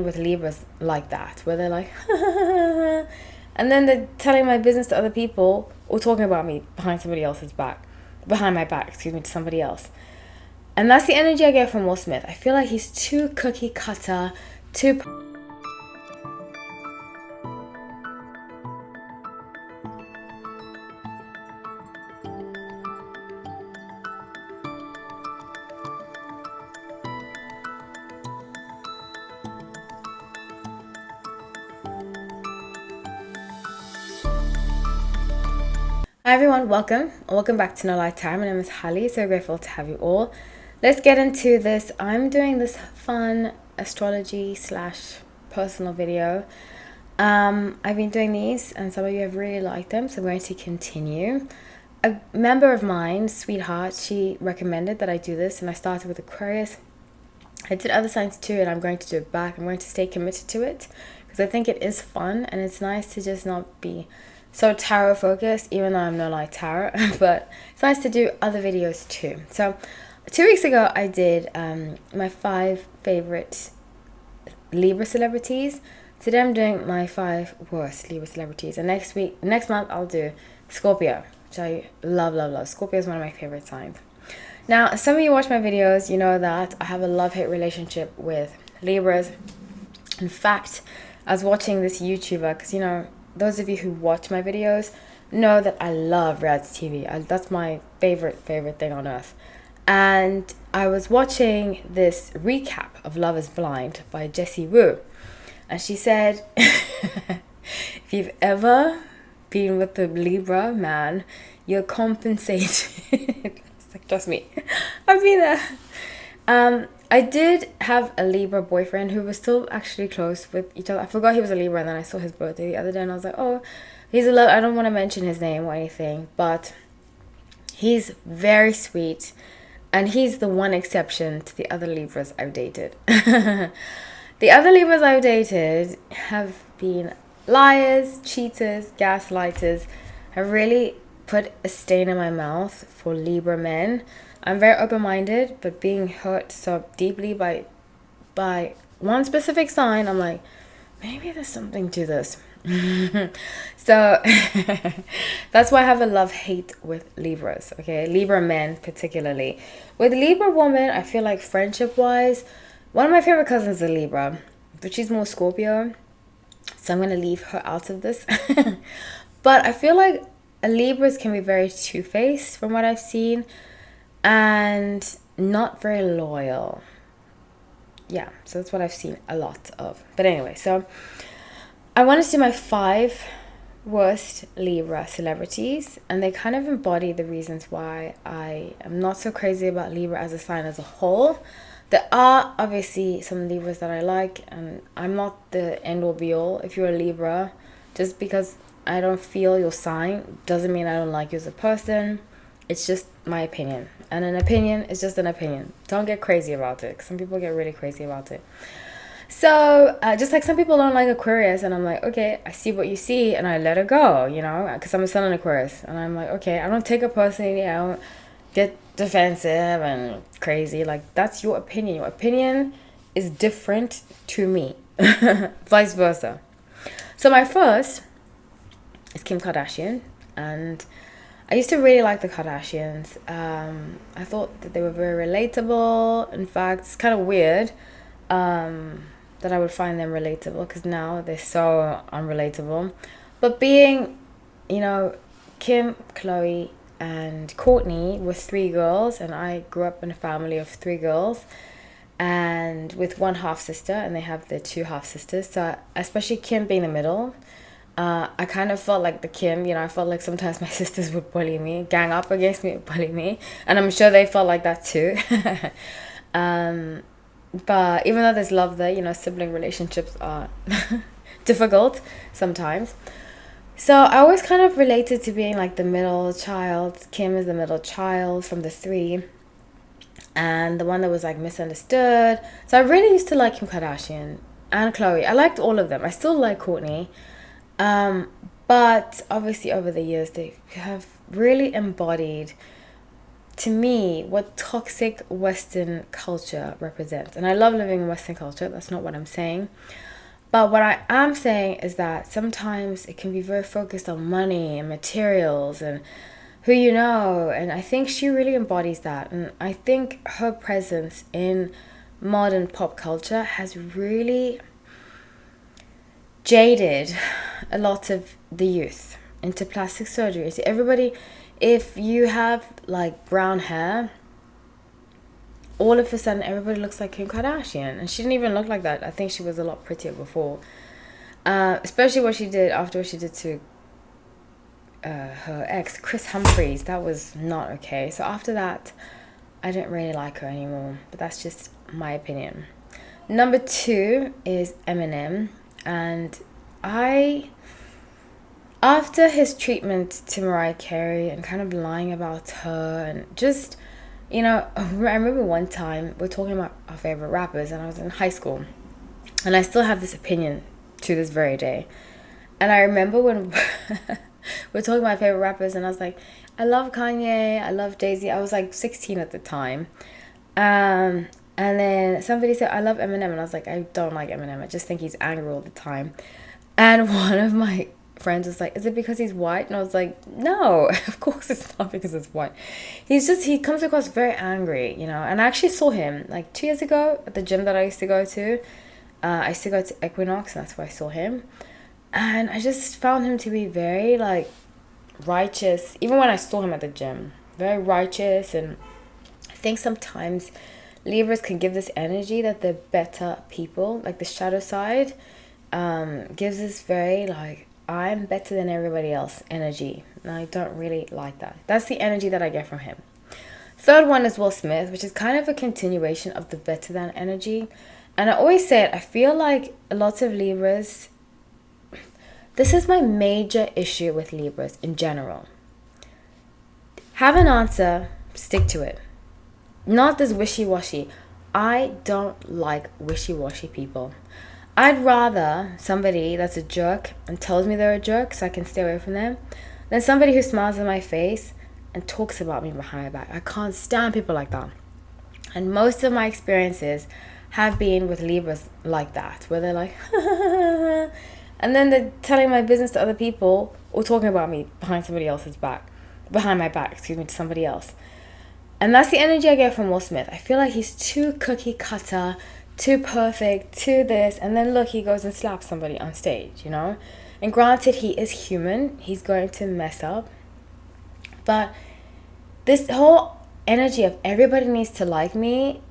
with Libras like that, where they're like, and then they're telling my business to other people or talking about me behind somebody else's back, behind my back, excuse me, to somebody else. And that's the energy I get from Will Smith. I feel like he's too cookie cutter, too. Hi everyone, welcome back to No Light Time. My name is Holly, so grateful to have you all. Let's get into this. I'm doing this fun astrology slash personal video. I've been doing these and some of you have really liked them, so I'm going to continue. A member of mine, Sweetheart, she recommended that I do this, and I started with Aquarius. I did other signs too, and I'm going to do it back. I'm going to stay committed to it because I think it is fun and it's nice to just not be so tarot focused, even though I'm no like tarot, but it's nice to do other videos too. So 2 weeks ago I did my 5 favorite Libra celebrities. Today I'm doing my 5 worst Libra celebrities, and next month I'll do Scorpio, which I love. Scorpio is one of my favorite signs. Now, some of you watch my videos, you know that I have a love-hate relationship with Libras. In fact, I was watching this YouTuber, because those of you who watch my videos know that I love reality TV. That's my favorite thing on earth. And I was watching this recap of Love is Blind by Jessie Woo. And she said, if you've ever been with a Libra man, you're compensated. Trust me, I've been there. I did have a Libra boyfriend who was still actually close with each other. I forgot he was a Libra, and then I saw his birthday the other day, and I was like, oh, he's a love. I don't want to mention his name or anything, but he's very sweet, and he's the one exception to the other Libras I've dated. The other Libras I've dated have been liars, cheaters, gaslighters, have really put a stain in my mouth for Libra men. I'm very open-minded, but being hurt so deeply by one specific sign, I'm like, maybe there's something to this. So that's why I have a love-hate with Libras, okay? Libra men particularly. With Libra women, I feel like friendship-wise, one of my favorite cousins is a Libra, but she's more Scorpio, so I'm going to leave her out of this. But I feel like Libras can be very two-faced from what I've seen, and not very loyal. Yeah, so that's what I've seen a lot of. But anyway, so I wanted to do my 5 worst Libra celebrities, and they kind of embody the reasons why I am not so crazy about Libra as a sign as a whole. There are obviously some Libras that I like, and I'm not the end-all be-all. If you're a Libra, just because I don't feel your sign doesn't mean I don't like you as a person. It's just my opinion, and an opinion is just an opinion. Don't get crazy about it, because some people get really crazy about it. So just like some people don't like Aquarius, and I'm like, okay, I see what you see, and I let it go, because I'm a sun in Aquarius, and I'm like, okay, I don't take it personally. I don't get defensive and crazy. Like, that's your opinion. Your opinion is different to me, vice versa. So my first is Kim Kardashian, and I used to really like the Kardashians. I thought that they were very relatable. In fact, it's kind of weird that I would find them relatable, because now they're so unrelatable. But being, Kim, Chloe, and Courtney were 3 girls, and I grew up in a family of 3 girls, and with 1 half sister, and they have their 2 half sisters. So especially Kim being the middle, I kind of felt like the Kim, I felt like sometimes my sisters would bully me, gang up against me, bully me, and I'm sure they felt like that too. But even though there's love there, sibling relationships are difficult sometimes. So I always kind of related to being like the middle child. Kim is the middle child from the 3, and the one that was like misunderstood. So I really used to like Kim Kardashian and Chloe. I liked all of them. I still like Courtney. But obviously over the years they have really embodied to me what toxic Western culture represents. And I love living in Western culture, that's not what I'm saying. But what I am saying is that sometimes it can be very focused on money and materials and who you know. And I think she really embodies that. And I think her presence in modern pop culture has really jaded a lot of the youth into plastic surgery. See, everybody, if you have like brown hair, all of a sudden everybody looks like Kim Kardashian, and she didn't even look like that. I think she was a lot prettier before, especially what she did after what she did to her ex Chris Humphries. That was not okay. So after that, I didn't really like her anymore, but that's just my opinion. Number 2 is Eminem, and after his treatment to Mariah Carey and kind of lying about her and just, I remember one time we're talking about our favorite rappers, and I was in high school, and I still have this opinion to this very day. And I remember when we're talking about favorite rappers, and I was like, I love Kanye, I love Jay-Z. I was like 16 at the time. And then somebody said, I love Eminem, and I was like, I don't like Eminem. I just think he's angry all the time. And one of my friends was like, is it because he's white? And I was like, no, of course it's not because it's white. He comes across very angry, and I actually saw him like 2 years ago at the gym that I used to go to. I used to go to Equinox, and that's where I saw him. And I just found him to be very like righteous, even when I saw him at the gym, very righteous. And I think sometimes Libras can give this energy that they're better people, like the shadow side gives this very like, I'm better than everybody else energy, and I don't really like that. That's the energy that I get from him. Third one is Will Smith, which is kind of a continuation of the better than energy. And I always say it, I feel like a lot of Libras, this is my major issue with Libras in general. Have an answer, stick to it. Not this wishy-washy. I don't like wishy-washy people. I'd rather somebody that's a jerk and tells me they're a jerk so I can stay away from them than somebody who smiles in my face and talks about me behind my back. I can't stand people like that. And most of my experiences have been with Libras like that, where they're like, and then they're telling my business to other people or talking about me behind my back, to somebody else. And that's the energy I get from Will Smith. I feel like he's too cookie cutter, too perfect, too this, and then look, he goes and slaps somebody on stage, And granted, he is human. He's going to mess up. But this whole energy of everybody needs to like me,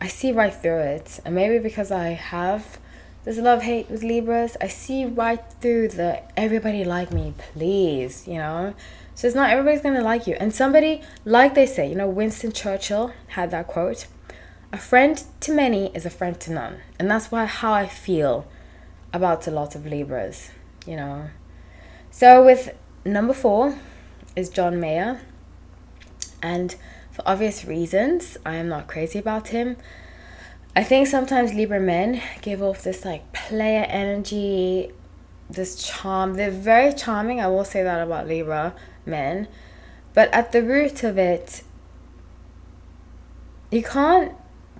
I see right through it. And maybe because I have this love-hate with Libras, I see right through the everybody like me, please, So it's not everybody's going to like you. And somebody, like they say, Winston Churchill had that quote, a friend to many is a friend to none. And that's how I feel about a lot of Libras, So with number 4 is John Mayer. And for obvious reasons, I am not crazy about him. I think sometimes Libra men give off this like player energy, this charm. They're very charming. I will say that about Libra men. But at the root of it, you can't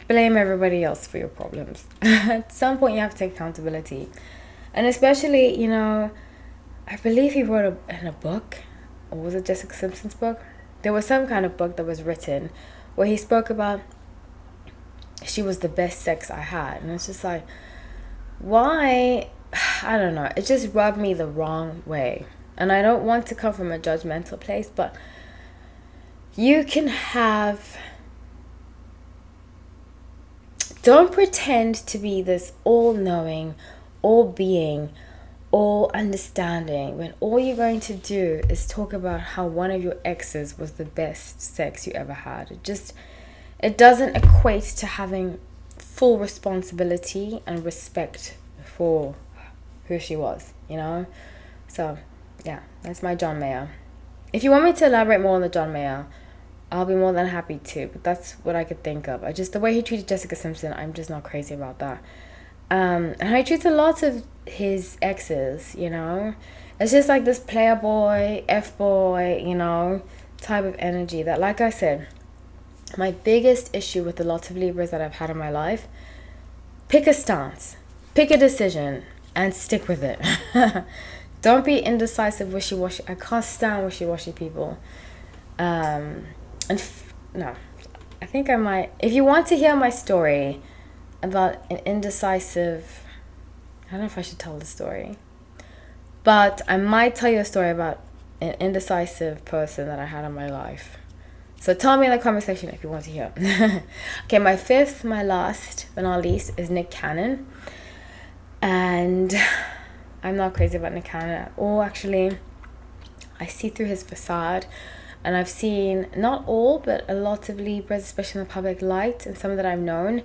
blame everybody else for your problems. At some point, you have to take accountability. And especially, I believe he wrote in a book, or was it Jessica Simpson's book? There was some kind of book that was written where he spoke about she was the best sex I had. And it's just like, why? I don't know. It just rubbed me the wrong way. And I don't want to come from a judgmental place, but you can have... Don't pretend to be this all-knowing, all-being, all-understanding when all you're going to do is talk about how one of your exes was the best sex you ever had. It doesn't equate to having full responsibility and respect for who she was, So, yeah, that's my John Mayer. If you want me to elaborate more on the John Mayer, I'll be more than happy to, but that's what I could think of. The way he treated Jessica Simpson, I'm just not crazy about that. And how he treats a lot of his exes, It's just like this player boy, F-boy, type of energy that, like I said, my biggest issue with a lot of Libras that I've had in my life, pick a stance, pick a decision, and stick with it. Don't be indecisive, wishy-washy. I can't stand wishy-washy people. No, I think I might. If you want to hear my story about an indecisive, I don't know if I should tell the story, but I might tell you a story about an indecisive person that I had in my life. So tell me in the comment section if you want to hear. Okay, my fifth, my last but not least, is Nick Cannon. And I'm not crazy about Nick Cannon at all, actually. I see through his facade, and I've seen not all, but a lot of Libras, especially in the public light, and some that I've known,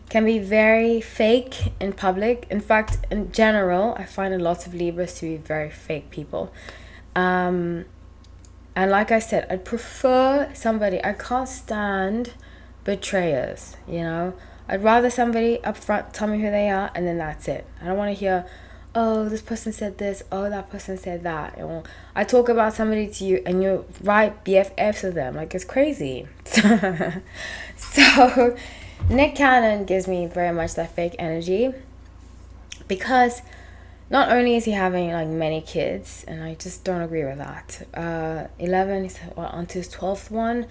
can be very fake in public. In fact, in general, I find a lot of Libras to be very fake people. And like I said, I'd prefer somebody, I can't stand betrayers, you know. I'd rather somebody up front tell me who they are, and then that's it. I don't want to hear, oh, this person said this, oh, that person said that. You know, I talk about somebody to you and you write BFFs with them. Like, it's crazy. So Nick Cannon gives me very much that fake energy, because not only is he having like many kids, and I just don't agree with that. 11, he's onto his 12th one.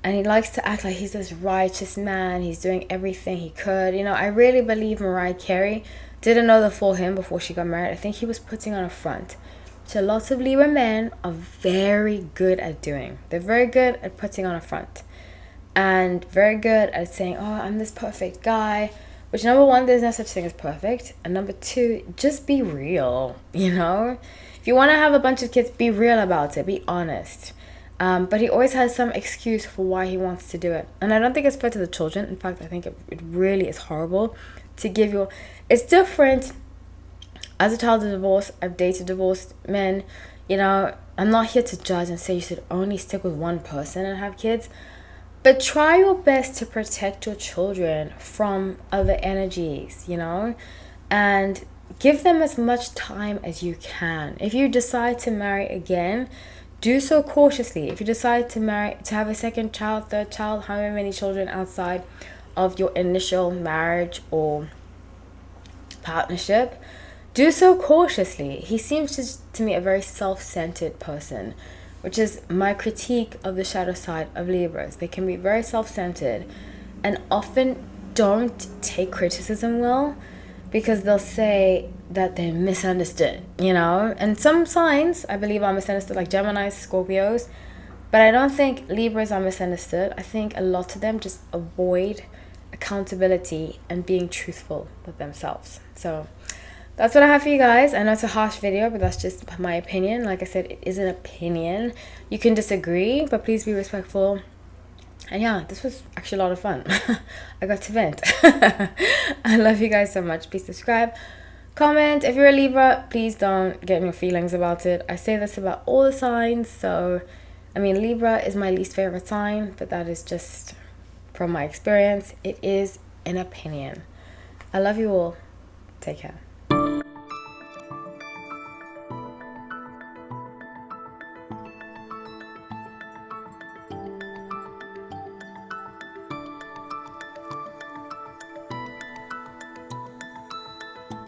And he likes to act like he's this righteous man. He's doing everything he could. You know, I really believe Mariah Carey didn't know the full him before she got married. I think he was putting on a front, which a lot of Libra men are very good at doing. They're very good at putting on a front, and very good at saying, oh, I'm this perfect guy. Which, number one, there's no such thing as perfect. And number two, just be real, you know? If you want to have a bunch of kids, be real about it. Be honest. But he always has some excuse for why he wants to do it. And I don't think it's fair to the children. In fact, I think it really is horrible to give your... It's different. As a child of divorce, I've dated divorced men. You know, I'm not here to judge and say you should only stick with one person and have kids. But try your best to protect your children from other energies, you know? And give them as much time as you can. If you decide to marry again, do so cautiously. If you decide to have a second child, third child, however many children outside of your initial marriage or partnership, do so cautiously. He seems to me a very self-centered person, which is my critique of the shadow side of Libras. They can be very self-centered and often don't take criticism well, because they'll say that they're misunderstood, you know? And some signs, I believe, are misunderstood, like Geminis, Scorpios. But I don't think Libras are misunderstood. I think a lot of them just avoid accountability and being truthful with themselves. So that's what I have for you guys. I know it's a harsh video, but that's just my opinion. Like I said, it is an opinion. You can disagree, but please be respectful. And yeah, this was actually a lot of fun. I got to vent. I love you guys so much. Please subscribe, comment. If you're a Libra, please don't get in your feelings about it. I say this about all the signs. So, I mean, Libra is my least favorite sign, but that is just from my experience. It is an opinion. I love you all. Take care.